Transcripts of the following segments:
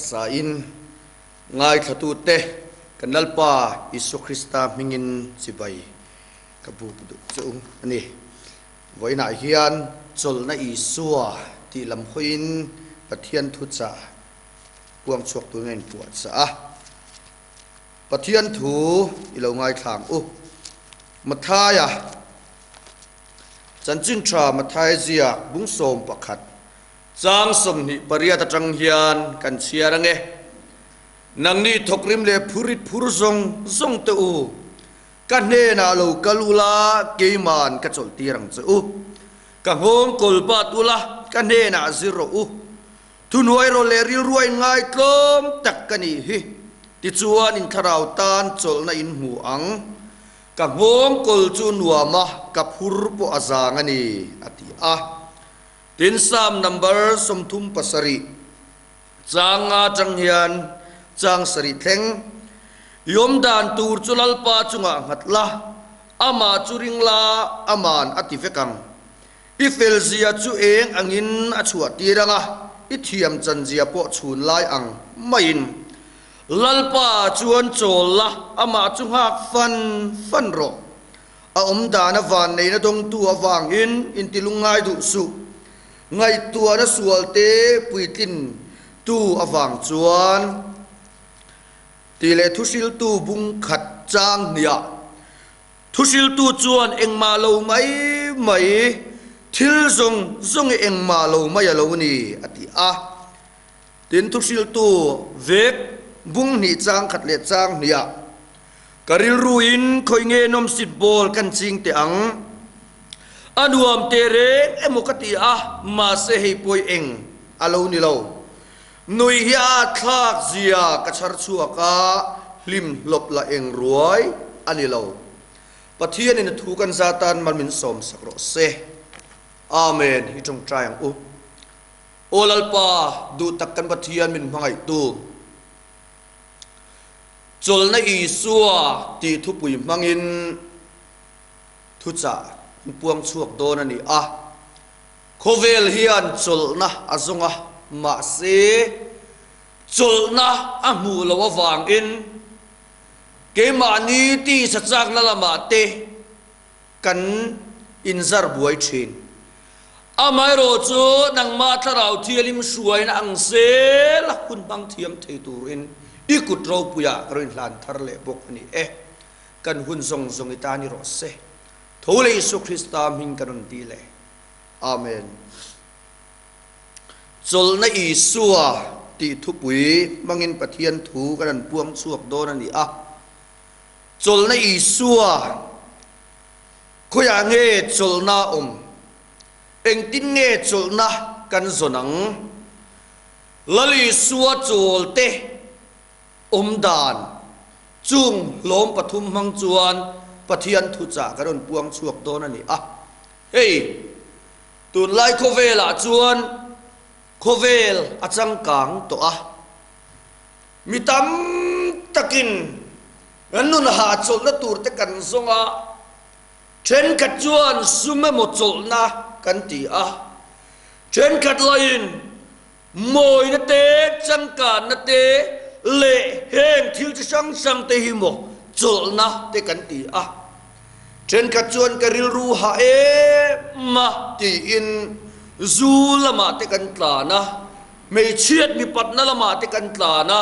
sa in ngai thatu te kanalpa Isu Krista mingin sibai kabu du chu ani voina hian chol na Isua ti lam khoin pathian thu cha puang chuak tu nen puat sa pathian thu ilo ngai thang mathaya chanchin tra mathai zia bung som pakhat chang som ni paria ta tang hian kan chiarange nang ni thokrim le phurit phur zong te kan ne na lo kalula keiman ka chol tirang chu ka hong kolpa tula kan ne na zero tunoi ro le ril ruai ngai tlom tak kani hi ti chuan in tharau tan chol na in hu ang ka hong kol chu nuama ka phur po azang ani ati tin sam number somthum pasari changa changhian chang sari thleng yom dan tur chulal pa chunga ngatla ama churingla aman atifekang ifel zia chu eng angin achua tiranga ithiam chanjia po chhun lai ang main lalpa chuan cholla ama chungak fan ro a dana van nei na dong tu awang in tilungai du su ngai tua na sualte puitin tu awang chuan tile thusil tu bung khat chang nia thusil tu chuan engma lo mai thil zong engma lo mai lo ni ati tin thusil tu vek bung ni chang khat le chang nia karil ruin khoi nge nom sit bol kan ching te ang anuam tere emokati ma se hei poi eng alo ni lo nui hia thak zia ka char chuaka lim lop la eng ruai ani lo pathian in thu kan zatan malmin som sakro se amen hi trong tryang olalpa du takkan pathian min mangai tu chol na Isua ti thu pui mangin thu cha puang chuak don ani khovel hian chol na azonga ma se chol na amu lo awang in ke mani ti sachak na lama te kan inzar buai thin amai ro chu nang ma tharau thialim suai na ang se la kun bang thiam thei turin ikut ro puya rin hlan thar le bok ani kan hun zong itani ro se thole Isu Krista ming kanon ti le amen chol na Isua ti thu pui mangin pathian thu kan puang chuak don ani chol na Isua khoya nge chol na eng tin nge chol na kan zonang lali suwa chol te dan chung lom pathum mang chuan pathian thu cha karon puang chuak don ani hey tun lai khovela chuan khovel achang kang to mitam takin anun ha chol na tur te kan zonga chen kat chuan sume mo chol na kan ti chen kat lain moi na te chang kan na te le heng thil sang te hi mo chol na te kan ti chen kat chuan karil ru ha ma ti in zu lama te kan tla na mei chiat mi pat na lama te kan tla na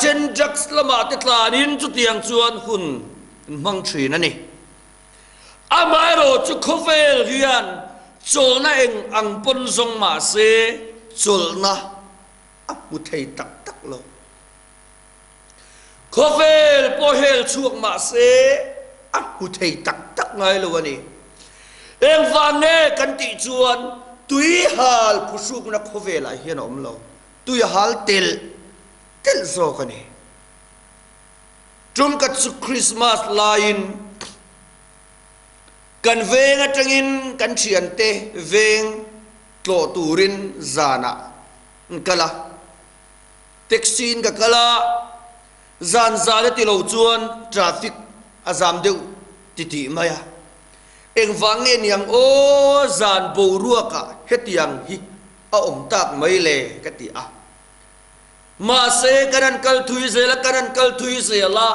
chen jax lama te tla nin chu tiang chuan hun mang thri na ni amai ro chu khovel hian chol na eng ang pon zong ma se chol na mu thei tak lo khovel po hel chuak ma se mu thei tak ngai lo ani eng vange kan ti chuan tui hal phusuk na khovel a hian om lo tui hal tel zo kani tum kat su Christmas lain kan veng atangin kan thian te veng tlo turin zana kala taxin ka kala zan zale ti lo chuan traffic azam deu ti maya eng wangen yang zan bo ruaka hetiang hi a om tak mai le ka ti mà sẽ kanan kal thui ze la kanan kal thui ze la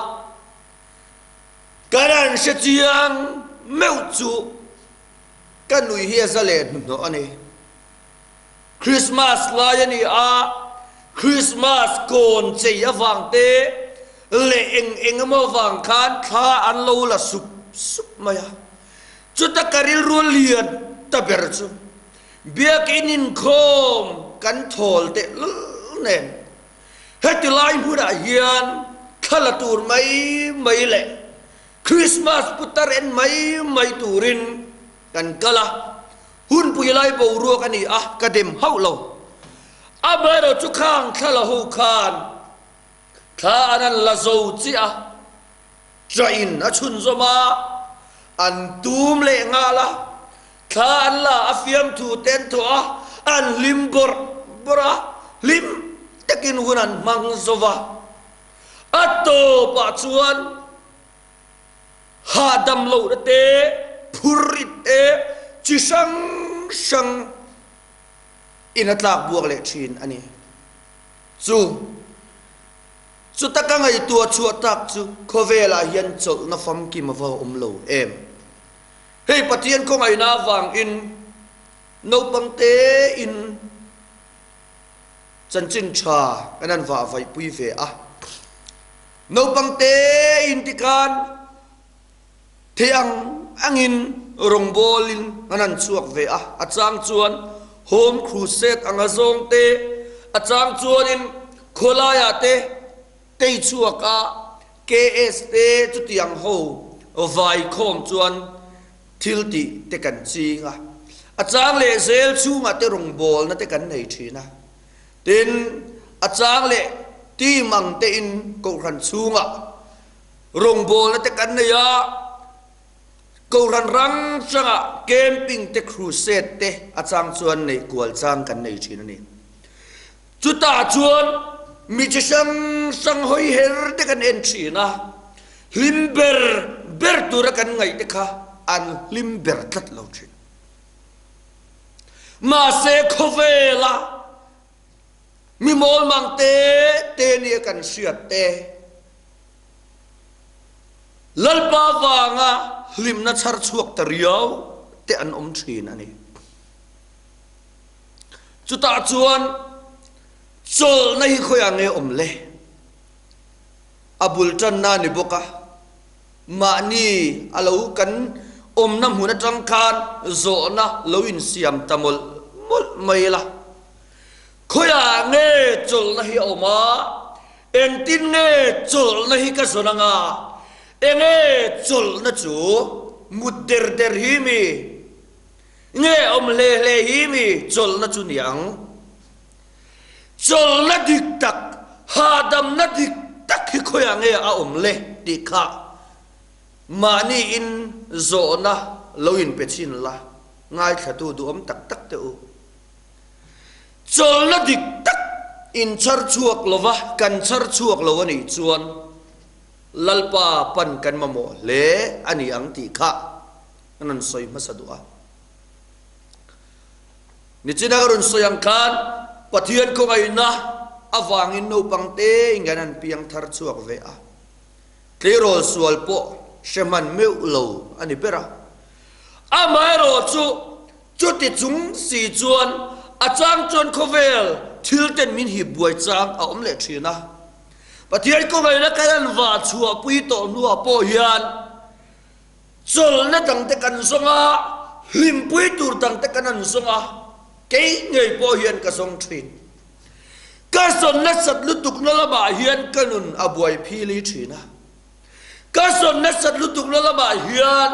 kanan sẽ chiang meu chu kan nui hi za le no ani Christmas la yani a Christmas kon che ya wang te le eng mo wang khan tha an lo la sup sup maya chu ta karil ru lian ta ber chu biak inin khom kan thol te nen heti lai hu da hian khala tur mai le Christmas putar en mai turin kan kala hun pui lai bo ru kan ni a kadem hau lo abero chu khang khala hu khan kha anan la zo chi a train a chun zo ma an tum le nga la kha an la afiam thu ten to a an lim bora lim takin hunan mang zova ato pa chuan ha dam lo te phurit e chi sang inatlak buak le thin ani chu ta ka ngai tua chu tak chu khovela hian chol na fam ki ma wa lo em hei pathian ko ngai na wang in no pang te in chan chin cha anan wa vai pui ve a no pang te in tikan thiang angin rong bolin anan chuak ve a achang chuan home crusade anga zong te achang chuan in kholaya te tei chuaka KS te chu tiang ho vai khom chuan thilti te kan chinga achang le zel chunga te rong bol na te kan nei thina tin achang le ti mang te in ko ran chunga rong bol na te kan nei ya ko ran rang changa camping te crusade te achang chuan nei kwal chang kan nei thina ni chu ta chuan mi chi sang hoi her te kan en thina limber ber tur kan ngai te kha an limber tat lo thin ma se khovela mi mol mang te ni kan siat te lalpa wanga lim na char chuak tariau te an thin ani chu ta chuan chol na hi khoya nge le abul tan na ni boka ma ni alo kan nam huna tang khan zo na loin siam tamol mol mai la khoya nge chol na hi oma en tin nge chol na hi ka zonanga enge chol na chu mudder der hi mi nge le hi mi chol na chu niang chol na dik tak hadam na dik tak hi khoya nge a le ti kha mani in zo na loin pechin la ngai thatu du tak te u chol na dik tak in char chuak lova kan char chuak lo ani chuan lalpa pan kan mamo le ani ang ti kha anan soi masadua ni china garun soyang kan pathian ko ngai na awangin no pangte inganan piang thar chuak ve a tlirol sual po sheman meu lo ani pera amaro chu ti chung si chuan achang chon khovel thilten min hi buai chang a le thina pathian ko ngai na kan wa chua pui to nuwa po hian chol na tang te kan songa lim pui tur tang te kan an songa ke ngei po hian ka song thin ka son na sat lutuk na la ba hian kanun abuai phili thina ka son na sat lutuk na la ba hian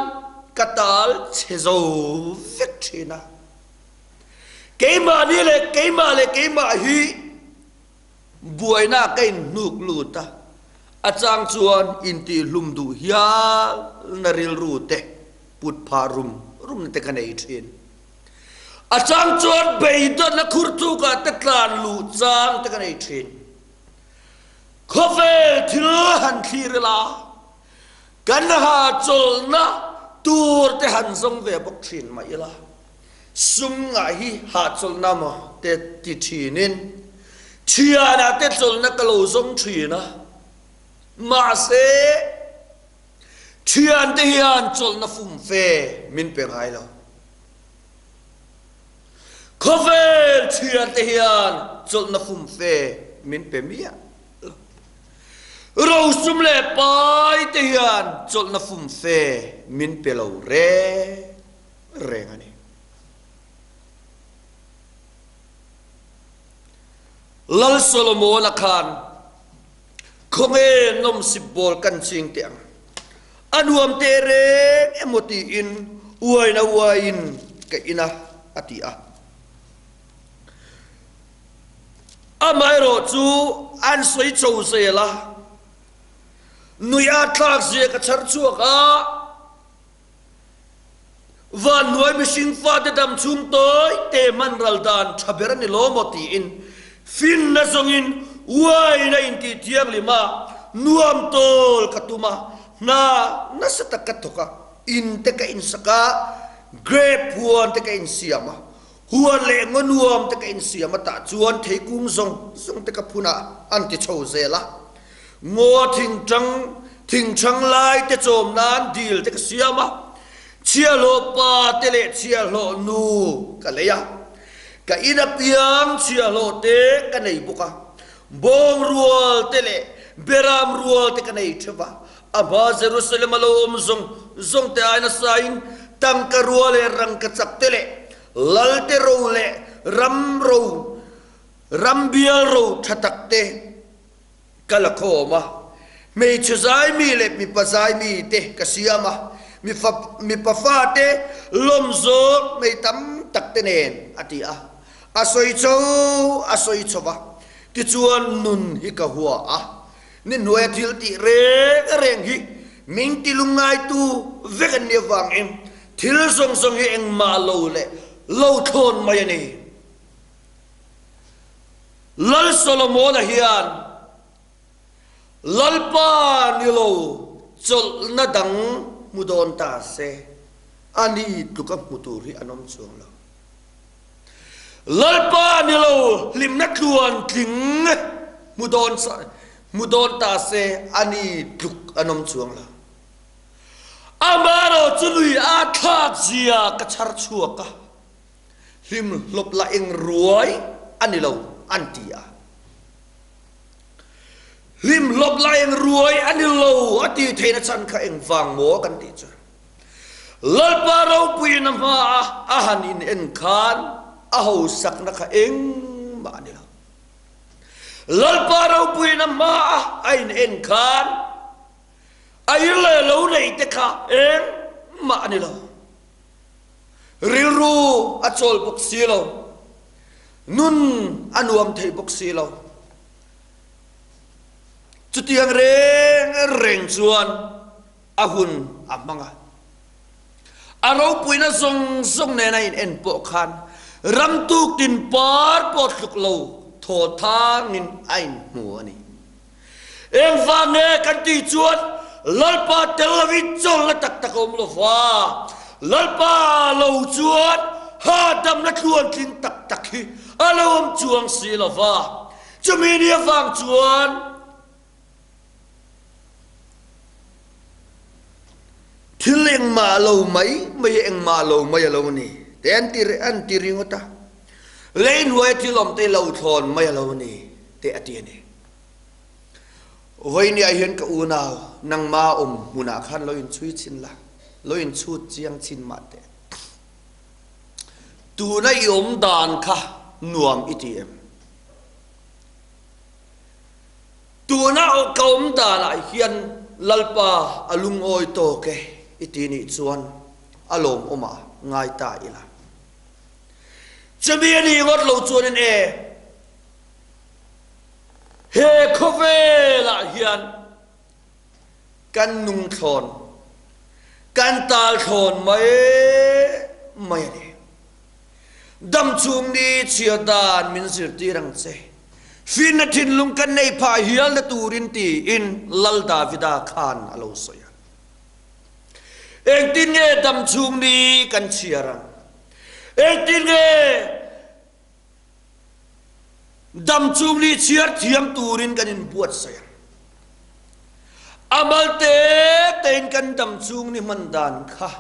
katal chezo vek thina keima ni le keima hi buai na kai nuk luta achang chuan inti lumdu hia naril rute put pharum rum te kanei thin achang chuan beidon na khurtu ka tetlan lu chang te kanei thin khovel thil han thirla kan ha chol na tur te han zong ve bok thin mai la sum nga hi ha chol na ma te ti thinin chia na te chol na kalo zong thri na ma se thian te hian chol na fum fe min pe ngai lo khovel thian te hian chol na fum fe min pe mia rau sum le pai te hian chol na fum fe min pe lo re ngani lal Solomon akhan khonge nom sibol kan ching tiang anuam te re emoti in uai na uain ka ina atia amai ro chu an soi chou se la nuya tlak je ka char chu ka van nuai mi sing fa de dam chung toi te man ral dan thaber ni lo moti in fin na zongin uai na in ti tiang lima nuam tol katuma na satakat thoka in te ka in saka grape huan te ka in siama huan le ngonuam te ka in siama ta chuan thei kung zong te ka phuna an ti chho zela ngo thing chang lai te chom nan dil te ka siama chia lo pa te le chia lo nu ka leya ka ina piang chia lo te ka nei buka bong rual te le beram rual te ka nei theva aba Jerusalem lo zong te aina sain tang ka rual le rang ka chap te le lal te ro le ram bial ro thatak te kala khoma me chuzai mi le mi pazai mi te ka siama mi pa fa te lom zo me tam tak te nen atia asoi chowa ti chuan nun hi ka huwa a ni nuai thil ti reng hi ming ti lungai tu vegan ne wang em thil song hi eng ma lo le lo thon mai ani lal Solomon hian lal pa ni lo chol na dang mudon ta se ani tuka muturi anom chuang lo lalpa ni lo lim na tluan tling mudon ta se ani tluk anom chuang la amaro chului a thak zia ka char chuaka lim lop la eng ruai ani lo antia lim lop la eng ruai ani lo ati theina chan kha eng wang mo kan ti cha lalpa ro puin ma a hanin en khan aho sak na ka eng ma ni la lalpa ro puin ma ain en khan ai le lo nei te kha eng ma ni la ril ru a chol bok si lo nun anuam thei bok si lo chutiang reng chuan ahun amanga aro puina zong ne na in en po khan ram tuk tin par pot luk lo tho thang in ain mu ani em va ne kan ti chuan lalpa television chol la tak takom lo fa lalpa lo chuan ha dam na thuan tling tak hi alom chuang si lo fa chumi ni wang chuan thil eng ma lo mai eng ma lo mai lo ni te an ti ringota lein wai thilom te lo thon mai lo ni te ati ni voi ni a hian ka una nang ma muna khan lo in chui chin la lo in chu chiang chin ma te tu na yom dan kha nuam itm tu na o kaum dan a hian lalpa alung oi to ke itini chuan alom oma ngai ta ila chami ni ngot lo chuan en e he khove la hian kan nung thon kan tal thon mai ni dam chung ni chia dan min sir ti rang che fin na thin lung kan nei pha hial na turin ti in lal davida khan alo soya eng tin nge dam chung ni kan chia rang eng tin nge ดำจุงลีเชียร์เทียมตูรินกันอินปวดเสียอามัลเตเต็นกันดำจุงนี่มันดานค่ะ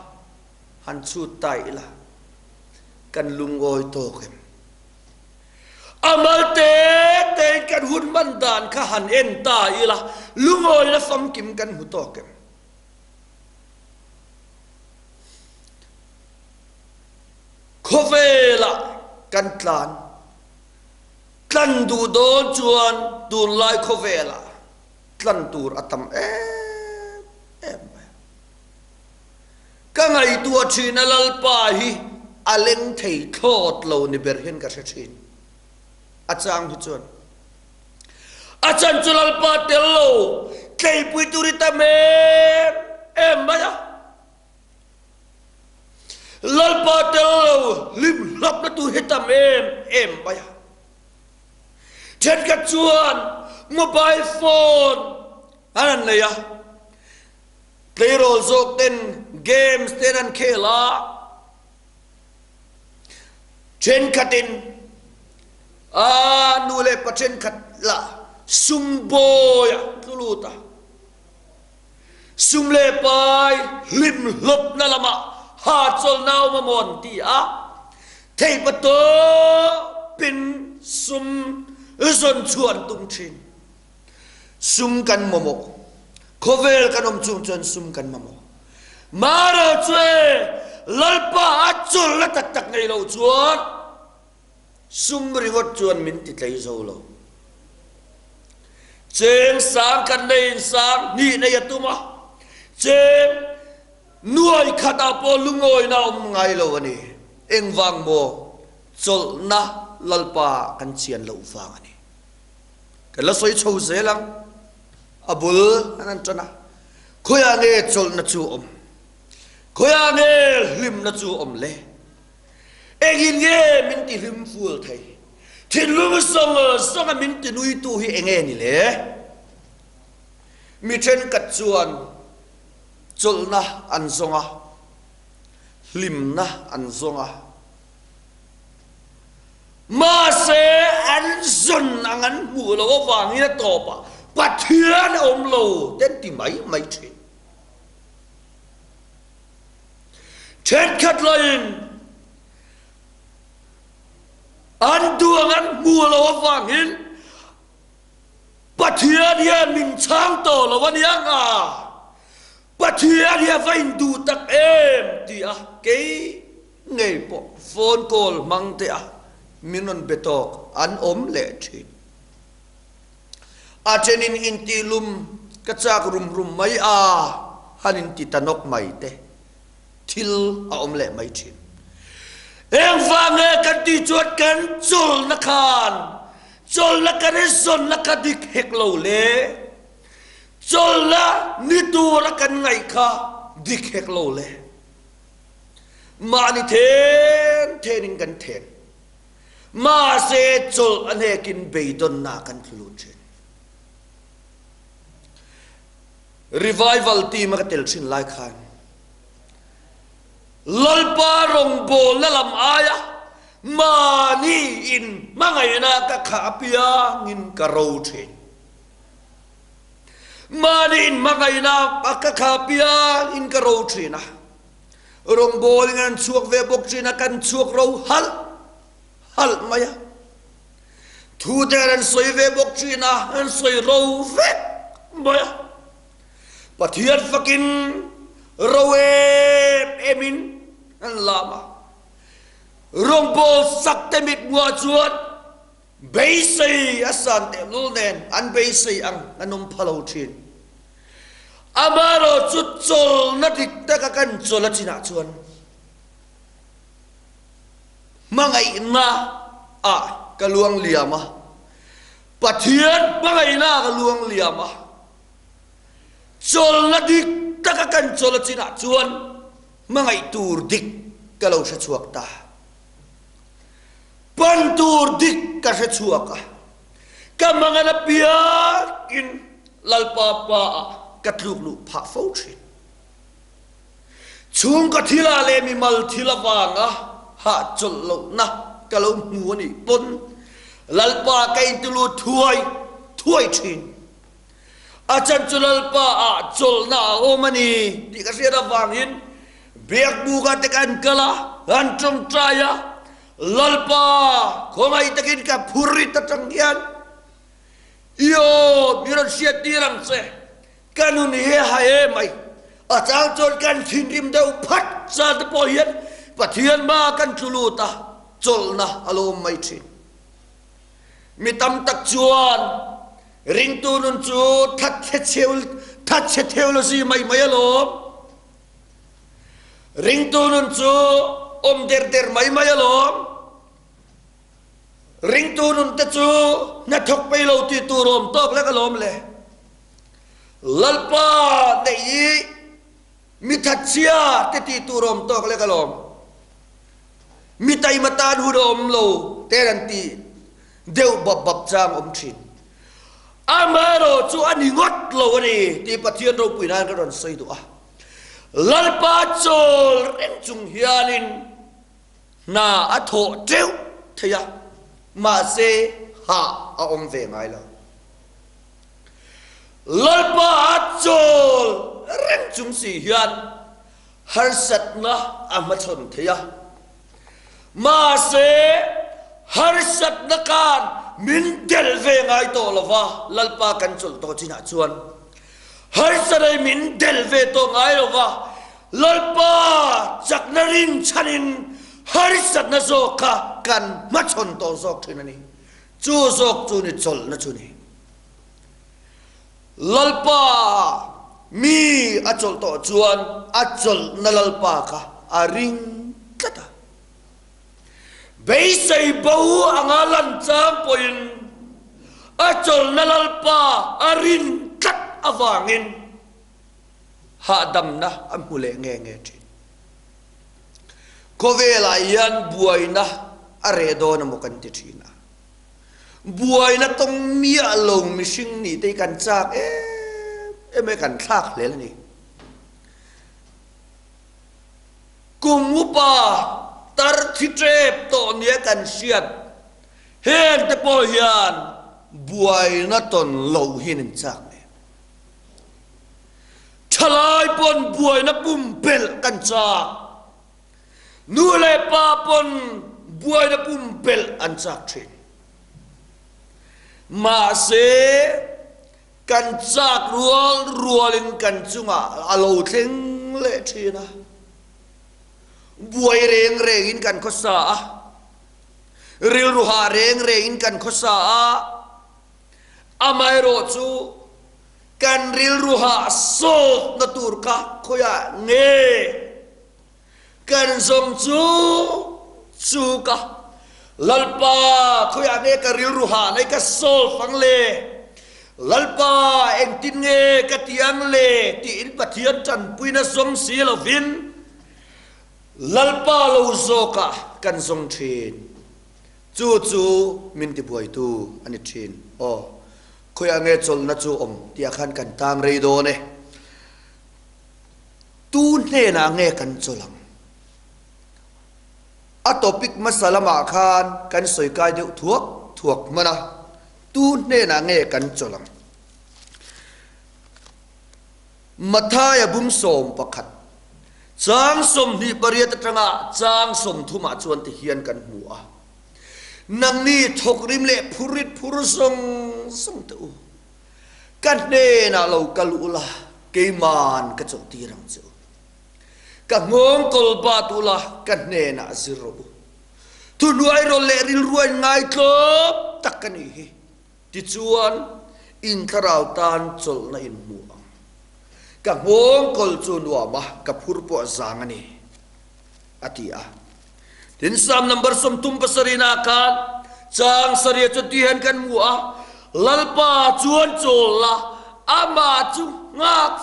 หันสุดไตละกันลุงโอยโตเข็มอามัลเตเต็นกันหุ่นมันดานค่ะหันเอ็นตายละลุงโอยละฟังกิมกันหุโตเข็มโคเวละกันตลานกันดูโดนจวนดูไลโคเวละกันตูรอัตมไปก็ไงตัวชีนลลปาฮีอเลงเทยโคตรเราในเบอร์เฮนกับชีนอาจารย์พิจารณ์อาจารย์จุลลปาเตลโลเคยปุยตุริตามไปอะลลปาเตลโลลิมลับประตูเฮตามไปอะเช่นกับจวนโมบายโฟนอันนั้นเลยอะเพลย์โรลโกเต้นเกมส์เต้นอันเคลาเช่นขัดินนูเลปะเช่นขัดละซุมโบยทุลุตาซุมเลปายลิมลบนั่นละมาหาจลนาวมามอนตีอะเทปโตเป็นซุมส่วนชวนตุงชินซุมกันมโมโคเวลกันอมจุงจนซุมกันมโมมาเราช่วยลลปาจุลละตักในเราจวนซุมริวจวนมินติดใจโซโลเจงสางกันในสางนี่ในยตุมาเจงนวยขัดอาปอลุงอยนาอมไงโลวันนี้เอ็งวังโมจุลนะลลปากันเชียนเราฟังอันนี้กันละสวยโชว์เสียลังอบุลอันนั้นจ้ะนะคุยอันนี้จุลนัจูอมคุยอันนี้ลิมนัจูอมเล่เอ็งเงี้ยมินติลิมฟูลไทยที่ลุงส่งมินตินุยตูฮีเอ็งนี่เล่มีเช่นกัดจวนจุลนะอันส่งอ่ะลิมนะอันส่งอ่ะมาเสอันซุนอันมูลว่าฟังนี่ตอบอ่ะปัจเจียนอมโลเต็นที่ไม่เช่นเช่นขัดเลยอันตัวงั้นมูลว่าฟังนี่ปัจเจียนเนี่ยมินช่างโตแล้ววันนี้อ่ะปัจเจียนเนี่ยไฟดูตักที่อ่ะเก๋ไงปอโฟนคอลมังเตะมินนเบตอกอันอมเละชินอาเจนินอินติลุมกระจากรุมไม่ฮันอินติตานกไม่เตทิลอมเละไม่ชินเอ็งฟังกันที่จวดกันจุลนักการจุลนักการส่วนนักดิกเฮกโลเล่จุลละนิตัวนักกันไงค่ะดิกเฮกโลเล่มานิเทนิงกันเทนมาเสจุลอันเฮกินเบยดอนนากันพลูเชนrevival ทีมก็เตลชินไลคันลลปารองโบลลำอายะมานี่อินมาไงนะกะขาพิยางินกะโรเชนมานี่อินมาไงนะกะขาพิยาอินกะโรเชนะรองโบลงันชวกเวบกเชนะกันชวกเราฮัลมายะทูเดรันสวยเวบกเชนะอันสวยเราเวบมายะปะเทียนฟักินเราเอมินอันลามารองโบสักเตมิดมัวจวนเบย์อาสันเตลูเนนอันเบย์อันนมพะโลชินอามาโรจุดโจลนัดดิกตะกันโจลจินาจวนมังไงนะกะลวงเลียมาปะเทียนมังไงนะกะลวงเลียมาโจลนัดดิกตะกันโจลจินาจวนมังไงตูร์ดิกกะลาวชะชวกตาปันตูร์ดิกกะชะชวกกะมังนะเปียกินลลปาปากัดลูกผาฟูชินช่วงกัดทีละเลมีมัลทีละวางหาจลโลนะกะลาวหัวนี่ปน lalpa kain tulu thuai thin achan chu lalpa a chol na omani ti ka sia da wangin bek bu ka te kan kala an trong traya lalpa khomai takin ka phuri ta tangyan yo miran sia tirang se kanun he hae mai achang chol kan thinrim deu phat sa te po hian pathian ma kan chuluta cholna alom mai thin mi tam tak chuan ring tu nun chu that che theul si mai alom ring tu nun chu om der mai alom ring tu nun te chu na thok pe lo ti tu rom tok la ka lom le lalpa nei mi that chia te ti tu rom tok le ka lom mi tai matan hu rom lo te ran ti deu bab chang om thin amaro chu ani ngot lo ni ti pathian ro puinan ka ron sei tu a lalpa chol reng chung hianin na a tho treu thaya ma se ha a om ve ngai lo lalpa chol reng chung si hian har sat na amachon thaya ma se har sat na kan min del ve ngai to lova lalpa kan chol to china chuan har sarai min del ve to ngai lova lalpa chak na rin chanin har sat na zo ka kan machon to zok thinani chu zok chu ni chol na chu ni lalpa mi a chol to chuan a chol na lalpa ka a ring tata bei sei bo angalan chang poin a chol na lalpa a rin tat awangin ha dam na amule nge thi ko vela yan buaina are do na mo kan ti thina buaina tong mi along mi sing ni te kan chak me kan thak le ni kumupa tar thi trep to nia kan siat hen te po hian buaina ton lo hin chak ne thalai pon buaina pum pel kan chak nu le pa pon buaina pum pel an chak thin ma se kan chak rualin kan chunga alo thleng le thina buai reng in kan khosa ril ruha reng in kan khosa amai ro chu kan ril ruha so na tur ka khoya nge kan zom chu ka lalpa khoya nge ka ril ruha nai ka sol phang le lalpa eng tin nge ka tiang le ti in pathian chan puina som si lo vin lalpa lo zoka kan zong thin chu min ti buai tu ani thin khoya nge chol na chu om tia khan kan tang rei do ne tu ne na nge kan cholang a topic masala ma khan kan soi kai de thuak mana tu ne na nge kan cholang mathaya bum som pakhat chang som ni pariat tanga chang som thuma chuan ti hian kan mu a nang ni thokrim le phurit phurusong som tu kan ne na lo kalula ke man ka chok ti rang chu ka ngong kol ba tu la kan ne na zero tu nuai ro le ril ruai ngai tlop takani hi ti chuan in tharau tan chol na in mu ka ngong kol chu nuama ka phurpo zangani atia tin sam number som tum pasarina kan chang saria chu tihan kan mua lalpa chuan chola ama chu ngak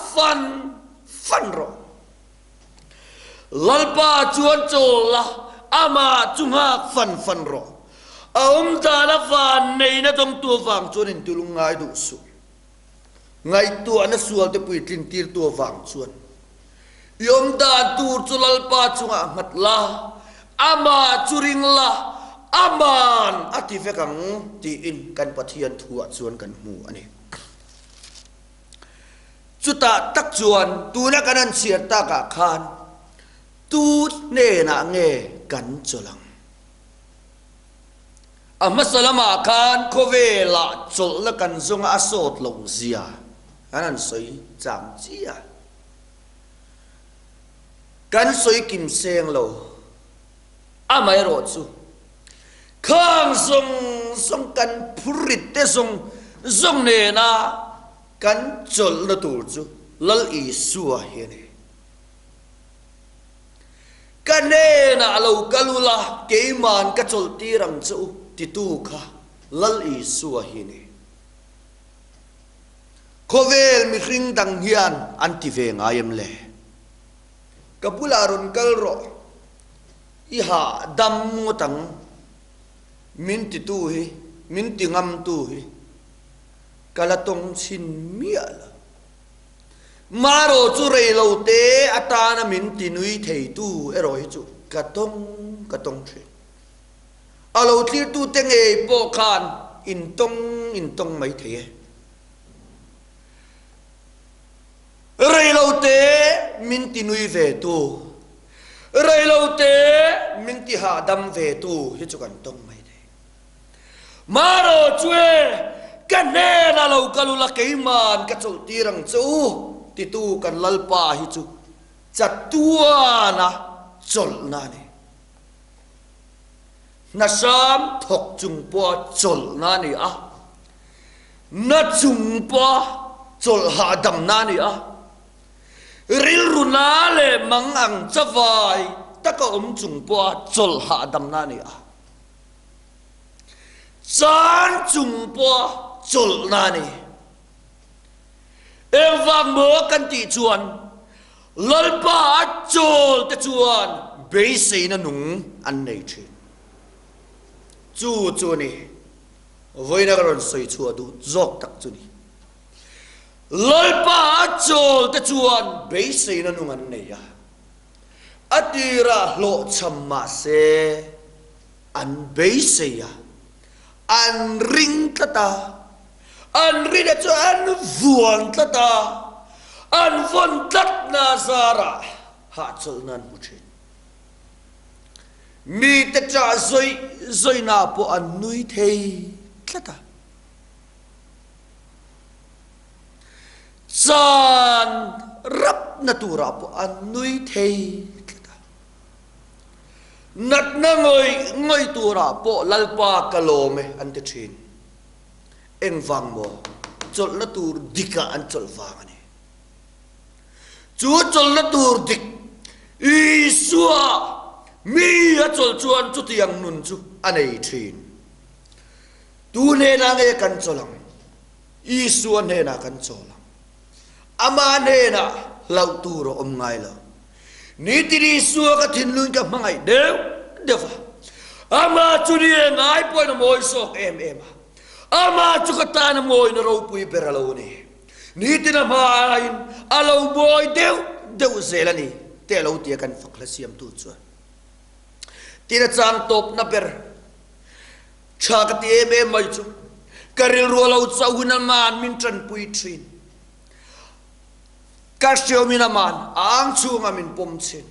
fan ro lalpa chuan chola ama chu ngak fan ro ta na fan nei na tong tu wang chuan in tulungai du su ngai tu ana sual te pui tin tir tu wang chuan yom da tur chu lalpa chunga ngat la ama churing la aman ati vekang ti in kan pathian thua chuan kan mu ani chuta tak chuan tu na kanan chiar ta ka khan tu ne na nge kan cholang amasalama khan khovela chol la kan zunga asot lo zia anan soi cham chia kan soi kim seng lo amai ro chu khang song kan phurit te song ne na kan chol na tur chu lal i suwa he ne kan ne na lo kalula ke man ka chol ti rang chu ti tu kha lal i suwa he ne khovel mi hring dang hian anti ve ngayem le kapularun kalro iha dam ngotang min ti tu hi min ti ngam tu hi kalatong sin miala maro chu rei lo te atana min ti nui thei tu eroi chu katong the alo tlir tu teng e po khan in tong mai the rei lo te min ti nui ve tu rei lo te min ti ha dam ve tu hi chu kan tong mai the maro chue kan ne na lo kalula keiman ka chol tirang chu ti tu kan lalpa hi chu chatuana chol na ne na sam thok chung po chol na ni a na chung po chol ha dam na ni a ril runa le mang ang chawai ta ka chung po chol ha dam na ni a chan chung po chol na ni em vang mo kan ti chuan lalpa chol te chuan be sei na nung an nei thi chu ni voina ron soi chu adu zok tak chu ni lalpa chol te chuan be sei na nung an nei ya atira lo chamma se an be sei ya an ring tata an rida chu an vuan tata an von tat na zara ha chol nan buche mi te cha zoi na po an nui thei tata chan rap na tura po an nui thei tata nat na ngoi tura po lalpa kalome an te thin eng vang mo chol na tur dika an chol vang ani chu chol na tur dik isua mi a chol chuan chu tiang nun chu anei thin tu ne na nge kan cholang isua ne na kan cholang ama ne na lau tu ro om ngai la ni ti ri suwa ka thin lun ka mangai deva ama chu ni ngai poi na moi sok em ama chukatan moi na ro pui beralo ni ni tina main alo boy deu zelani te lo tia kan fakla siam tu chu tina chang top na ber chakati em mai chu karil ro lo chawuna man min tran pui thin kasio mina man ang chu ngamin pom chin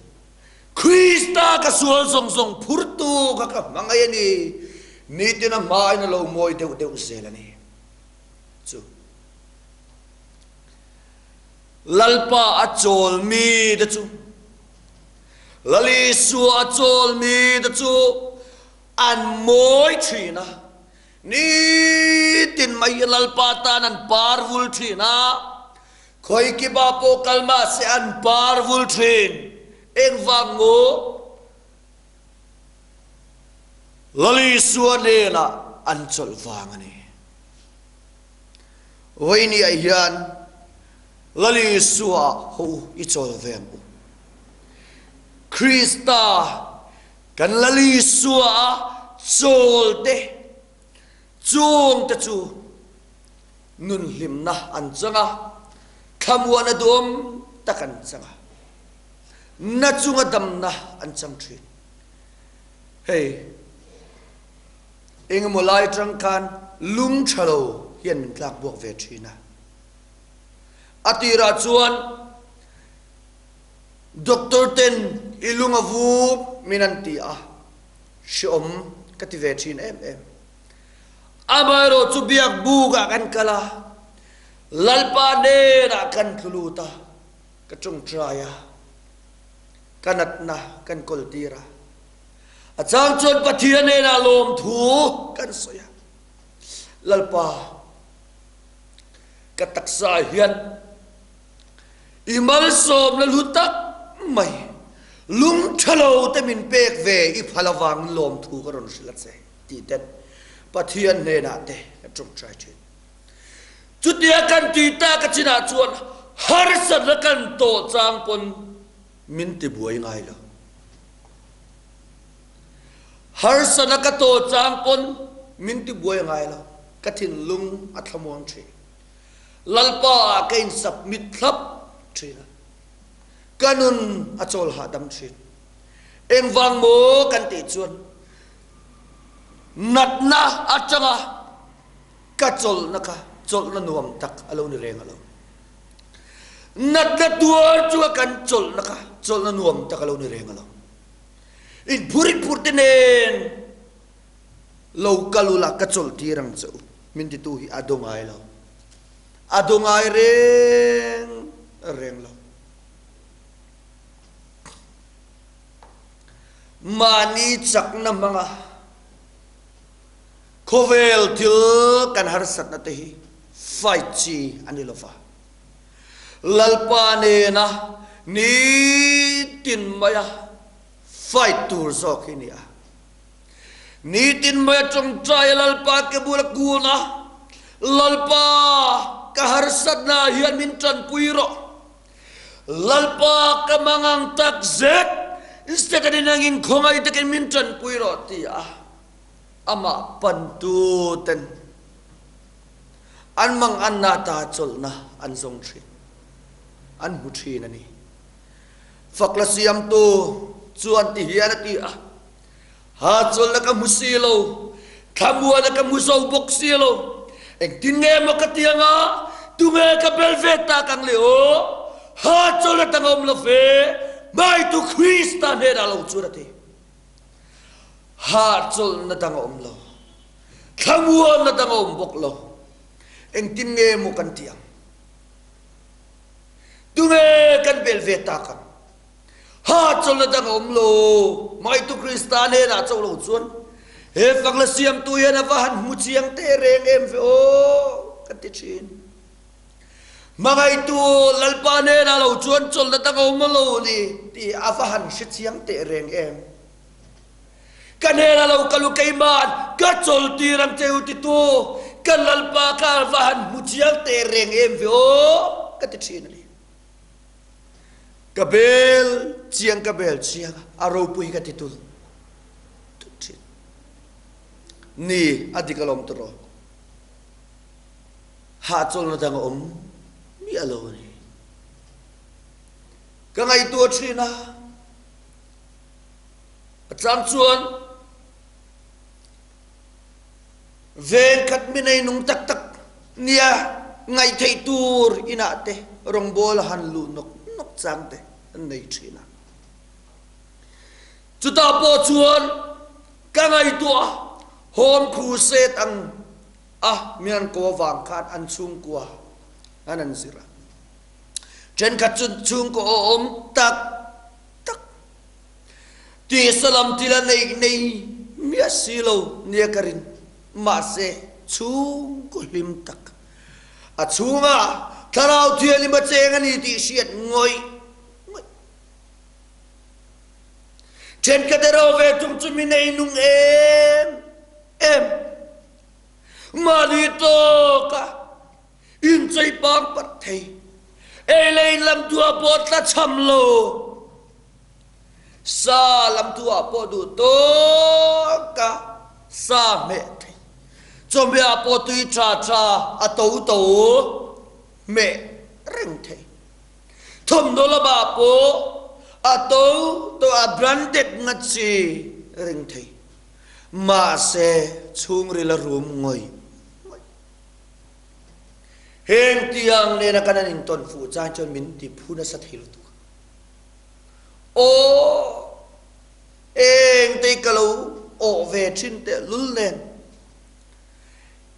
krista ka sual song phurtu ka mangai ni ni tina mai na lo moi deu zelani chu lalpa achol mi da chu lali su achol mi da chu an moi thina ni tin mai lalpa tan an parvul thina khoi ki ba po kalma se an parvul thin eng wango lali suwa ne na an chol wangani oini ai hian lali suwa ho i chol vem krista kan lali suwa chol te chung te chu nun lim na an changa khamwana dom takan changa na chunga dam na an chang thri hey eng mulai trăng khan lung chalo hian min tlak buak ve thina atira chuan doctor ten ilunga vu minanti a shom kative thin em amaro chu biak buga kan kala lalpa de na kan thuluta ka chung traya kanat na kan koltira achang chon pathian ne na lom thu kan soya lalpa ka taksa hian imal som la lutak mai lung thalo te min pek ve I phalawang lom thu ka ron silat se ti tet pathian ne na te ka chung trai thi chutia kan ti ta ka china chuan har san la kan to chang pon min ti buai ngai lo har san ka to chang pon min ti buai ngai lo ka thin lung athamong thi lalpa kain submit thlap thina kanun achol ha dam thi eng wang mo kan ti chuan natna achanga ka chol naka chol na nuam tak alo ni reng alo natna tuar chu kan chol naka chol na nuam tak alo ni reng alo in purit purtinen lo kalula ka chol tirang chu min ti tu hi adongai lo adongai reng lo mani chak na mga khovel til kan har sat na te hi fight chi anilofa lalpa ne na ni tin maya fight tur zo khinia ni tin maya trong trai lalpa ke bulak guna lalpa ka har sat na hian min tran puiro lalpa ka mangang tak zet instead of nangin khongai te min tran puiro ti a ama pantu ten an mang an na ta chol na an zong thri an hu thri na ni fakla siam tu chuan ti hian ti a ha chol na ka musilo khamua na ka muso bok silo ek tin nge ma ka tianga tu nge ka belveta kang leo ha chol na tangom lo fe mai tu Krista ne da lo churati ha chol na tangom lo khamua na tangom bok lo eng tin nge mo kan tiang tu nge kan belveta kang ha chol na tangom lo mai tu Krista ne da chol lo chuan he fakla siam tu ya na van mu chiang te reng em fe o kan ti chin mangai tu lalpa ne na lo chuan chol na tangom lo ni ti afahan shi chiang te reng em kanela lo kalu kaiman ka chol tirang cheu ti tu kan lalpa ka van mu chiang te reng em fe o kan ti chin ni kabel chiang aro pui ka ti tu ni adikalom tro ha chol na tang mi alo ni ka ngai tu thina chang chuan ven khat mi nei nung tak tak nia ngai thei tur ina te rong bol han lu nok chang te nei thina chuta po chuan ka ngai tu home crusade ang mian ko wang khat an chung kwa anan sira chen khat chung ko tak ti salam tila nei mia silo nia karin ma se chung ko lim tak a chunga tharau thiali ma cheng ani ti siat ngoi chen kadero ve tum mi nei nung em mali to ka in chai pang pat thei e lei lam tua pot la cham lo sa lam tua po du to ka sa me thei chom bia po tui cha a to me reng thei thom do la ba po a to a branded ngachi reng thei mà sẽ chung rì là rùm ngồi hèn tiang nên là cái này tuần phụ trang cho mình thì phu nó sát hiểu tu ô em tây cả lâu ô về trên tệ lul lên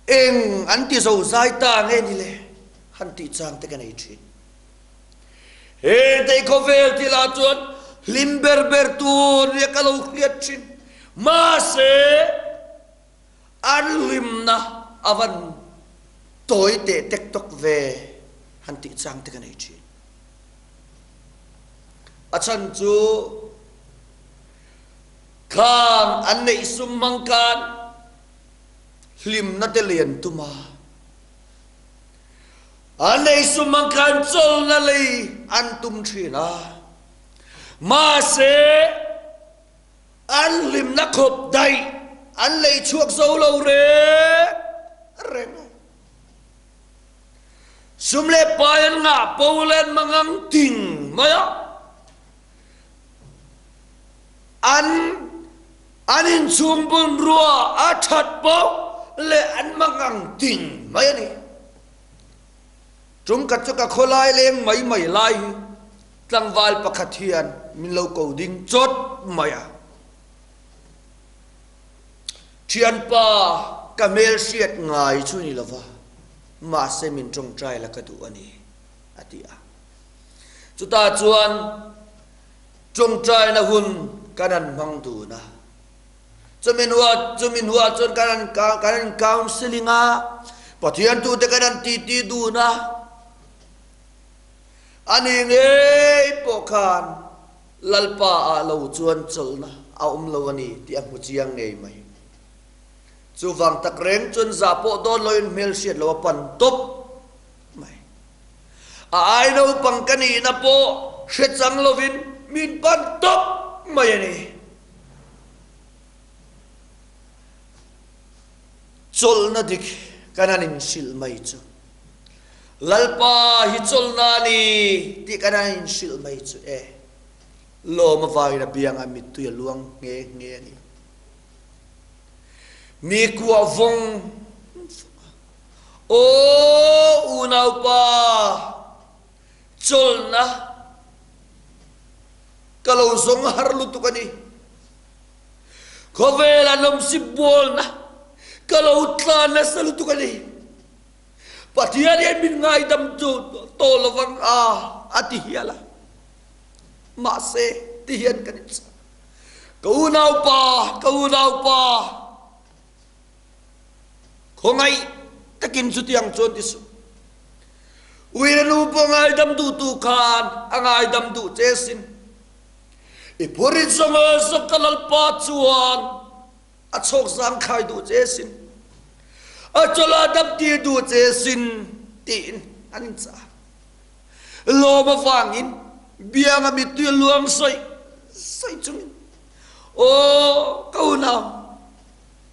em anh ti dầu dài ta nghe đi lệ hắn ti trang tây cái này chuyện hèn tây có về thì là chuyện limber tu dia cả lâu liệt chuyện mà sẽ ăn lim na avan tối tệ tiktok về hắn ti trang tây cái này chuyện à chân chú kan an nei sum mang kan lim na te lian tu ma an nei sum mang kan chol na lei an tum thina ma se an lim na khop dai an lei chuak zo lo re reng sum le payan nga polen mangang ting maya anin chumbun rua a that po le an mangang ting mai ni trung kat ka kholai leng mai lai tlangwal pakhat hian min lo ko ding chot maya thian pa kamel siat ngai chu ni lova ma se min trong trai la ka du ani atia chuta chuan trong trai na hun kanan mang tu na chumin huwa chon kanan counseling a pathian tu te kanan ti du na ani nge pokhan lalpa a lo chuan chol na a lo ani ti a chiang nei mai chu wang tak reng chun za po do loin mel siat lo pan top mai a ai no pang kani na po she chang lovin min pan top mai ani chol na dik kananin sil mai chu lalpa hi chol na ni ti kananin sil mai chu lo ma vai na biang amit tu ya luang nge ni mi kwa vong o unau pa chol na kalau zong har lu tu kani ko vela nom sibol na kalau tlan na salu tu kani patian yan min ngai dam tu to lawang a ati hiala ma se tian kani kau nau pa ko ngai takin su tiang chon ti su uiru po ngai dam tu kan angai dam tu chesin ipurin songa sokalal pa chuan a chok sang khai du chesin a chola dam ti du chesin tin anin cha lo ma wangin biang ami tu luang soi chung o kau na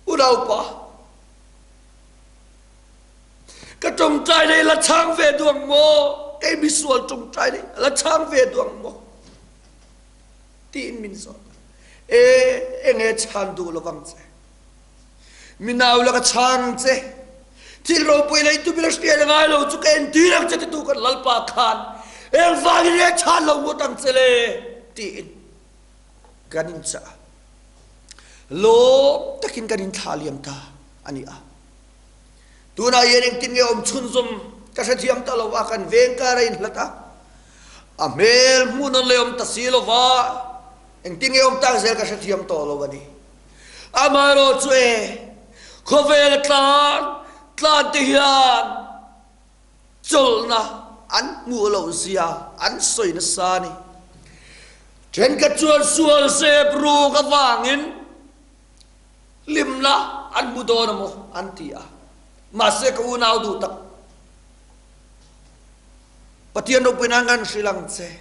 urau pa ka trong trai đây là chang về đường mô cái bị suol trong trai đây là chang về đường mô tin min so nghe chan du lo vang che min nào là cái chang che thì rồi bây lấy tu bila stia ngai lo chu ken ti rak che tu kan lalpa khan vang re chan lo mo tang che le tin ganin cha lo takin ganin thaliam ta ani a tu na yen tin nge om chun zum ka sa thiam ta lo wa kan veng ka rein lata a mel mun le om ta si lo wa eng tin nge om ta zel ka sa thiam to lo wa ni amaro chue khovel tlan ti hian chol na an ngu lo zia an soi na sa ni chen ka chuan sual se bru ka wangin lim na an mu do na mo an ti a mà sẽ có nào đủ tập và tiền đâu bên anh Sri Lanka sẽ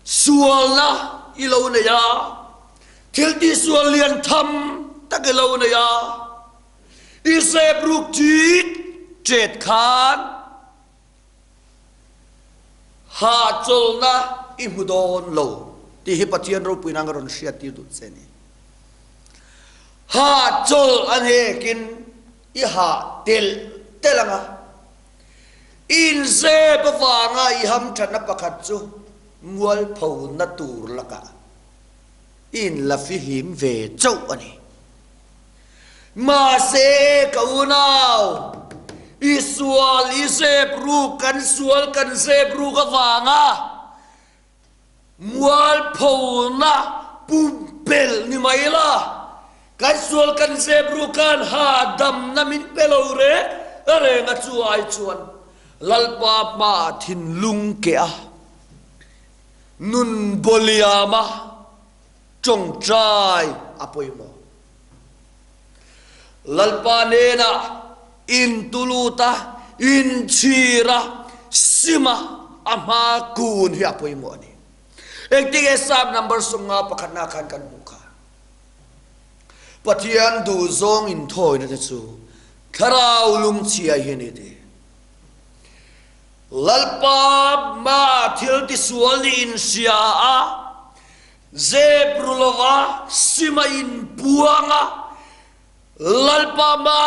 sual na ilau này ya thiếu đi sual liền thăm ta cái lâu này ya sẽ bruk chít chết khan hạ chol na imudon lâu thì hiệp tiền đâu bên anh ron siat tiêu đủ sẽ này ha chol an he kin I ha tel telanga in se pawanga I ham thana pakhat chu mual phau na tur laka in la fi him ve chau ani ma se kaunau isual isep ru kan sual kan sep ru ka wanga mual phau na pumpel ni maila kan sual kan sep ru kan ha dam na min pelo re are nga chu ai chuan lalpa ma thin lung ke a nun boliama chong trai apoimo lalpa nena in tuluta in chira sima ama kun hi apoimo ni ektige sab number sunga pakhana khan kan mukha pathian du zong in thoi na chu kharau lung chia hi ni de lalpa ma thil ti sual ni in sia a zebrulova sima in buanga lalpa ma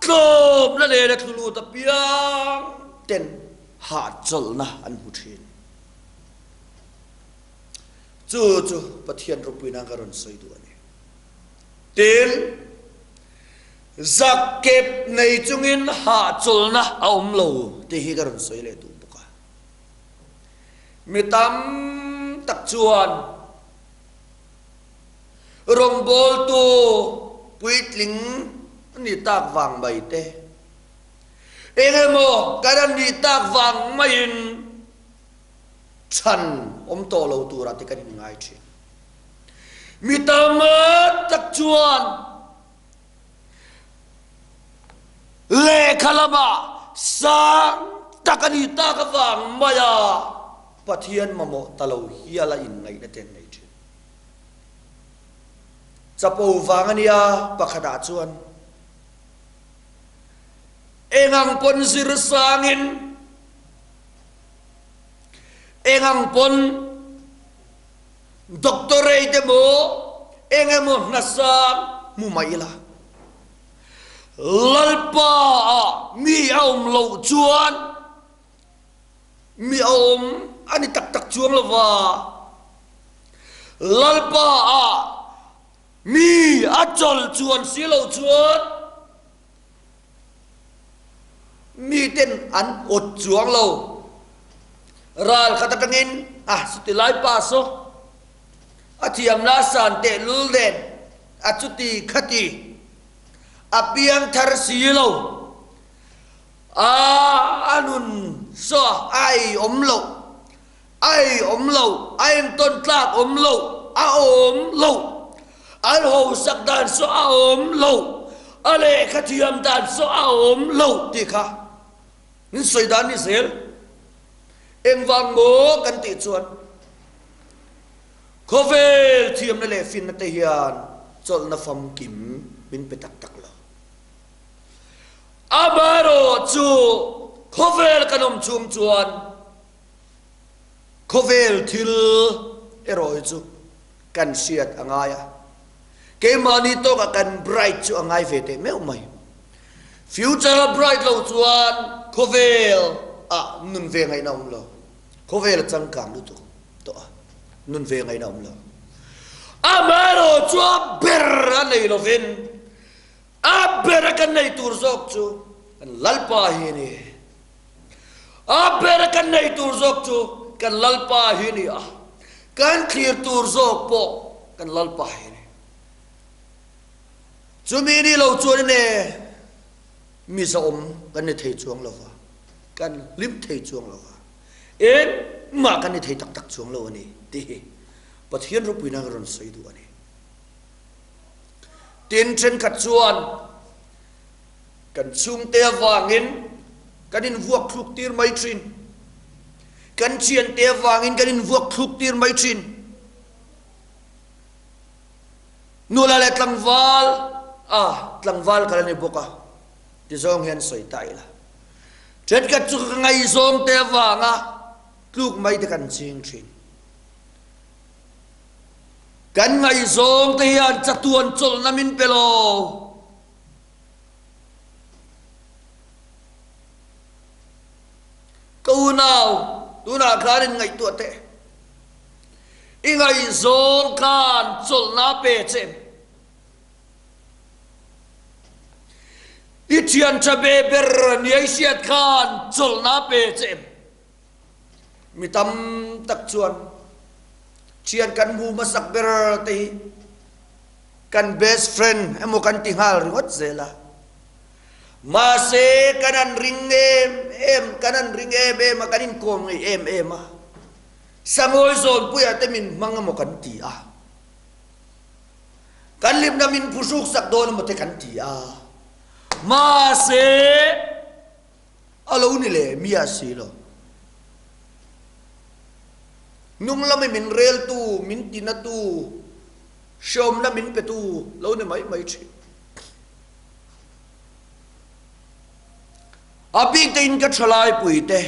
klop na le na thulu ta piang ten ha chol na an hu thin chu pathian rupina karon soi du ani ten zakep nei chungin ha chol na aum lo te hi karon soi le tu buka mitam tak chuan rong bol tu puitling ni tak wang bai te engemo karan ni tak wang main chan to lo tu ra te kan ngai thi mitama tak chuan le khalama sang takani tak wang maya pathian mamo talo hiala in ngai na ten nei thi chapo wangania pakhada chuan engang pon sir sangin engang pon doctorate de mo engamo nasam mumaila lalpa mi aum lo chuan mi aum ani tak tak chuang lawa lalpa mi achol chuan silo chuan mi ten an ot chuang lo ral khatatangin sutilai paso athiam na san te lulden achuti khati apiang thar silo anun so ai omlo ai ton tlak omlo omlo al ho sakdan so omlo ale khathiam dan so omlo ti kha nin soidan ni sel em vang mo kan ti chuan khovel thiam na le fin na te hian chol na fam kim bin petak tak lo amaro chu khovel kanom chung chuan khovel thil eroi chu kan siat angaya ke mani to ka kan bright chu angai vete me umai future bright lo chuan khovel nun ve ngai naum lo khovel chang kam lu to nun ve ngai naum lo amaro chu ber anei lo ven ber kan nei tur zok chu kan lalpa hi ni ber kan nei tur zok chu kan lalpa hi ni kan clear tur zok po kan lalpa hi ni chumi ni lo chu ne mi sa kan ne thei chuang lo wa kan lim thei chuang lo wa en ma kan ne thei tak tak chuang lo ni ti pathian rupina ron soi du ani tin chen khat chuan kan chung te wangin kanin vuak thuk tir mai trin kan chian te wangin kanin vuak thuk tir mai trin nula le tlangwal kalani boka ti zong hian soi tai la chen kat chu ngai zong te wanga tluk mai te kan ching thin kan ngai zong te hian chatuan chol namin pelo câu nào tu na kharin ngai tu te i ngai zong kan chol na pe chem i chian cha be ber ni ai siat khan chol na pe chem mi tam tak chuan chian kan mu masak ber te kan best friend emo kan tinghal ringot zela ma se kanan ring em kanan ring em makanin kom ngai em a sangoi zon puya te min mangamo kan ti a kan lim na min pusuk sak don mo te kan ti a ma se alo ni le mia si lo nung la min rel tu min tina tu shom na min pe tu lo ni mai chi abing te in ka thalai pui te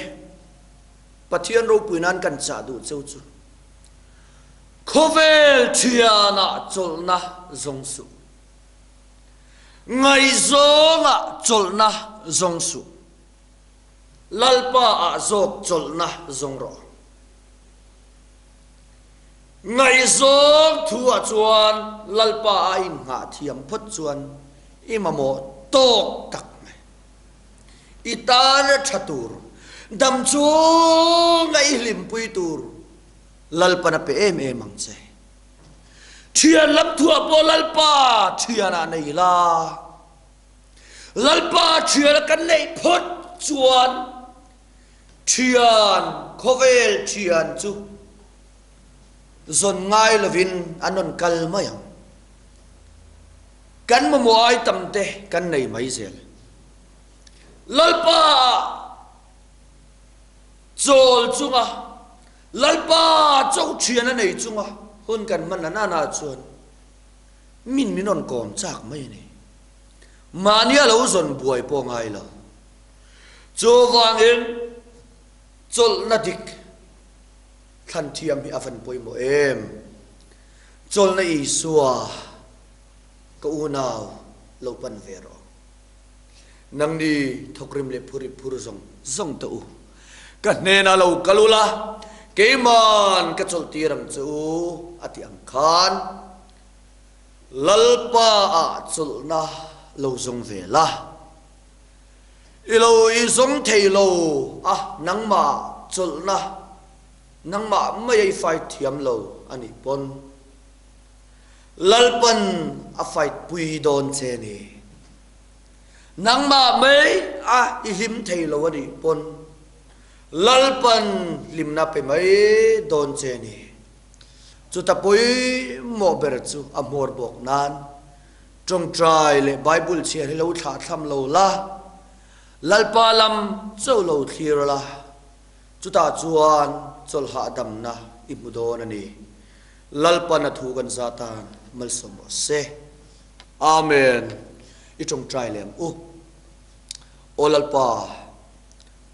pathian ro pui nan kan cha du cheu chu khovel thiana cholna zong su ngai zonga cholna zong su lalpa a zok cholna zong ro ngai zong thua chuan lalpa a in nga thiam phot chuan imamo tok tak itar chatur dam chu ngai lim pui tur lalpa na pe em ang che thian lam thua po lalpa thiana nei la lalpa thian kan nei phot chuan thian khovel thian chu zon ngai lovin anon kalmayang kan mo ai tamte kan nei mai zel lalpa chol chunga lalpa chau thiana nei chunga hun kan man na chuan min minon kom chak mai ni mania lo zon buai po ngai la chu wangin chol na dik khan thiam hi avan poi mo em chol na i suwa ko unaw lo pan vero nang ni thokrim le phuri phur zong to u ka ne na lo kalula ke man ka chol tiram chu ati ang khan lalpa a chol na lo zong ve la ilo i zong thei lo a nang ma chol na nang ma mai fight thiam lo ani pon lalpan a fight pui don che ni nang ma mai a ihim thei lo ani pon lalpan limna pe mai don che ni chu ta pui mo ber chu a mor bok nan trong trai le bible che lo tha tham lo la lalpa lam chau lo thir la chu ta chuan chol ha dam na imudon ani lalpa na thu kan zatan mal som se amen i trong trai lem u olalpa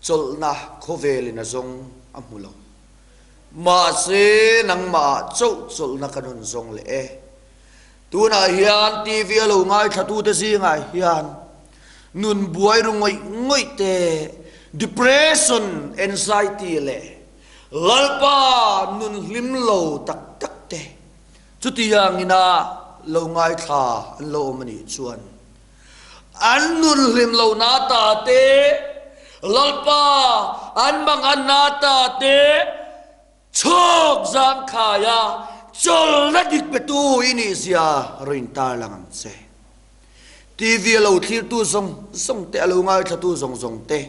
chol na khovel na zong amulo ma se nang ma chau chol na kanon zong le e tu na hian tv lo ngai thatu te si ngai hian nun buai ru ngoi te depression anxiety le lalpa nun lim lo tak te chutiang ina lo ngai tha an lo mani chuan an nun lim lo na ta te lalpa an mang an na ta te chok zang khaya chol na dik pe tu ini sia roin ta lang che tv lo thir tu song te lo ngai tha tu zong te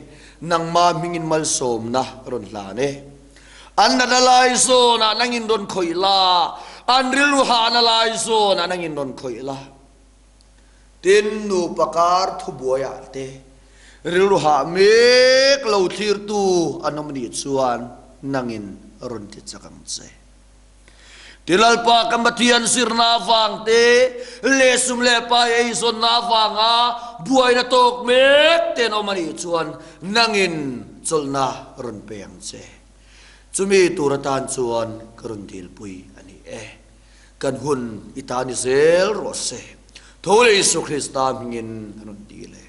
nang ma mingin mal som na ron la ne an na lai so na nangin don khoi la an rilu ha na lai so na nangin don khoi la tin nu pakar thu boya te rilu ha mek lo thir tu anomni chuan nangin ron ti chakang che tilalpa kambatian sirna wang te lesum le pa ei son na wanga buai na tok mek ten omani chuan nangin cholna ron peyang che chumi turatan chuan karun dil pui ani กันหุ่นอิตานิเซลโรเซโทเลสุคริสตามหิงินอนุดีเลย